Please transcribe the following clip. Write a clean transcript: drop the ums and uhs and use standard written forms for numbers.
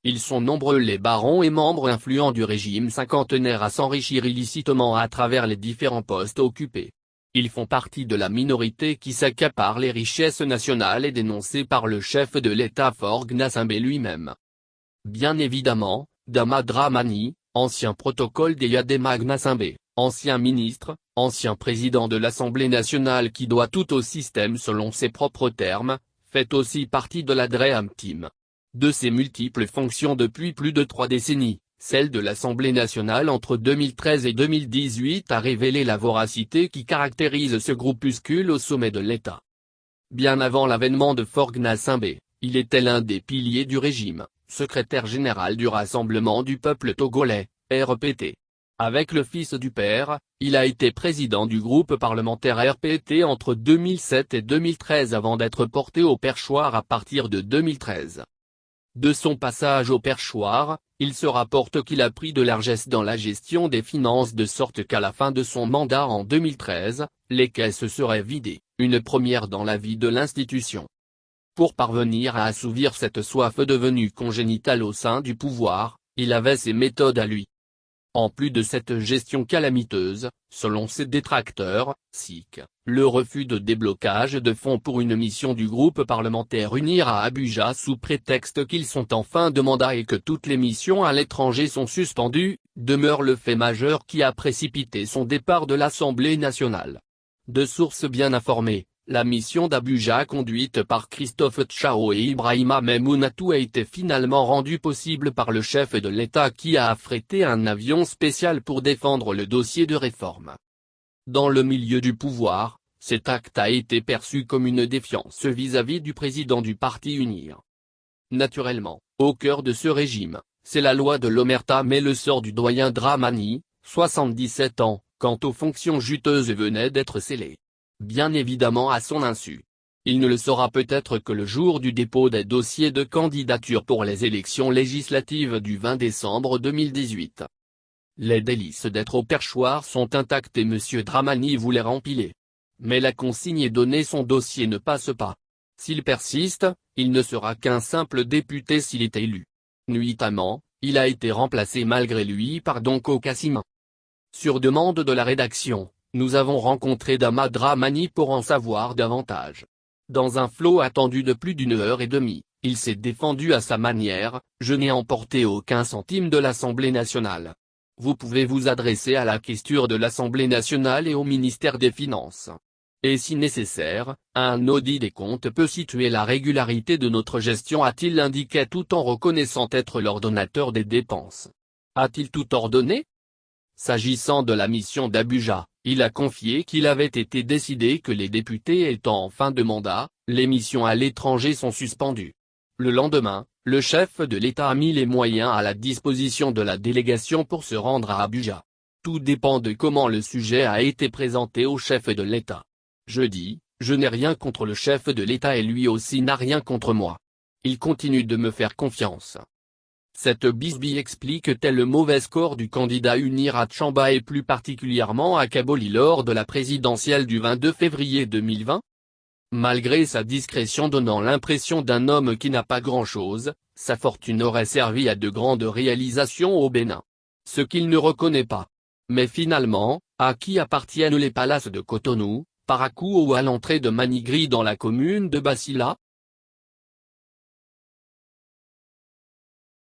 Ils sont nombreux les barons et membres influents du régime cinquantenaire à s'enrichir illicitement à travers les différents postes occupés. Ils font partie de la minorité qui s'accapare les richesses nationales et dénoncées par le chef de l'État Forg Gnassingbé lui-même. Bien évidemment, Dama Dramani, ancien protocole des Yadema Gnassingbé, ancien ministre, ancien président de l'Assemblée nationale qui doit tout au système selon ses propres termes, fait aussi partie de la Dream Team. De ses multiples fonctions depuis plus de 3 décennies, celle de l'Assemblée nationale entre 2013 et 2018 a révélé la voracité qui caractérise ce groupuscule au sommet de l'État. Bien avant l'avènement de Forg Gnassingbé, il était l'un des piliers du régime, secrétaire général du Rassemblement du peuple togolais, RPT. Avec le fils du père, il a été président du groupe parlementaire RPT entre 2007 et 2013 avant d'être porté au perchoir à partir de 2013. De son passage au perchoir, il se rapporte qu'il a pris de largesse dans la gestion des finances de sorte qu'à la fin de son mandat en 2013, les caisses seraient vidées, une première dans la vie de l'institution. Pour parvenir à assouvir cette soif devenue congénitale au sein du pouvoir, il avait ses méthodes à lui. En plus de cette gestion calamiteuse, selon ses détracteurs, le refus de déblocage de fonds pour une mission du groupe parlementaire UNIR à Abuja sous prétexte qu'ils sont en fin de mandat et que toutes les missions à l'étranger sont suspendues, demeure le fait majeur qui a précipité son départ de l'Assemblée nationale. De sources bien informées, la mission d'Abuja conduite par Christophe Tchao et Ibrahima Maimounatu a été finalement rendue possible par le chef de l'État qui a affrété un avion spécial pour défendre le dossier de réforme. Dans le milieu du pouvoir, cet acte a été perçu comme une défiance vis-à-vis du président du parti UNIR. Naturellement, au cœur de ce régime, c'est la loi de l'omerta mais le sort du doyen Dramani, 77 ans, quant aux fonctions juteuses venait d'être scellé. Bien évidemment à son insu. Il ne le saura peut-être que le jour du dépôt des dossiers de candidature pour les élections législatives du 20 décembre 2018. Les délices d'être au perchoir sont intactes et M. Dramani voulait rempiler. Mais la consigne est donnée, son dossier ne passe pas. S'il persiste, il ne sera qu'un simple député s'il est élu. Nuitamment, il a été remplacé malgré lui par Donko Kassim. Sur demande de la rédaction, nous avons rencontré Dama Dramani pour en savoir davantage. Dans un flot attendu de plus d'une heure et demie, il s'est défendu à sa manière: je n'ai emporté aucun centime de l'Assemblée nationale. Vous pouvez vous adresser à la questure de l'Assemblée nationale et au ministère des Finances. Et si nécessaire, un audit des comptes peut situer la régularité de notre gestion, a-t-il indiqué tout en reconnaissant être l'ordonnateur des dépenses. A-t-il tout ordonné? S'agissant de la mission d'Abuja, il a confié qu'il avait été décidé que les députés étant en fin de mandat, les missions à l'étranger sont suspendues. Le lendemain, le chef de l'État a mis les moyens à la disposition de la délégation pour se rendre à Abuja. Tout dépend de comment le sujet a été présenté au chef de l'État. Je n'ai rien contre le chef de l'État et lui aussi n'a rien contre moi. Il continue de me faire confiance. Cette bisbille explique-t-elle le mauvais score du candidat UNIR à Tchamba et plus particulièrement à Kaboli lors de la présidentielle du 22 février 2020? Malgré sa discrétion donnant l'impression d'un homme qui n'a pas grand-chose, sa fortune aurait servi à de grandes réalisations au Bénin. Ce qu'il ne reconnaît pas. Mais finalement, à qui appartiennent les palaces de Cotonou, Parakou ou à l'entrée de Manigri dans la commune de Bassila?